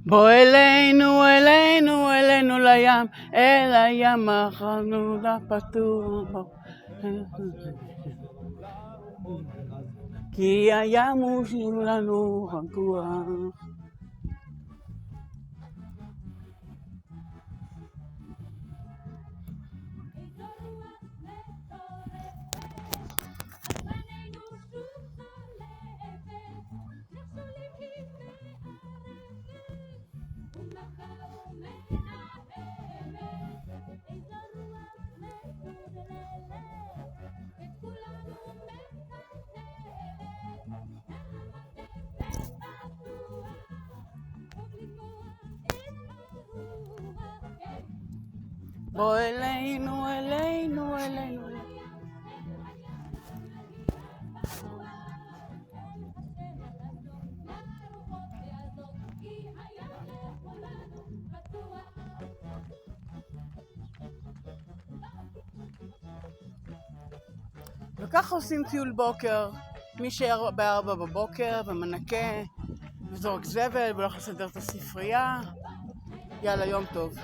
בוא אלינו, אלינו, אלינו לים, אל הים החלוד הפתוח. כי הים הוא שלנו רגוע. בוא אלינו, אלינו, אלינו. וככה עושים טיול בוקר. מי שיהיה ב4 בבוקר ומנקה וזורק זבל והולך לסדר את הספרייה. יאללה, יום טוב.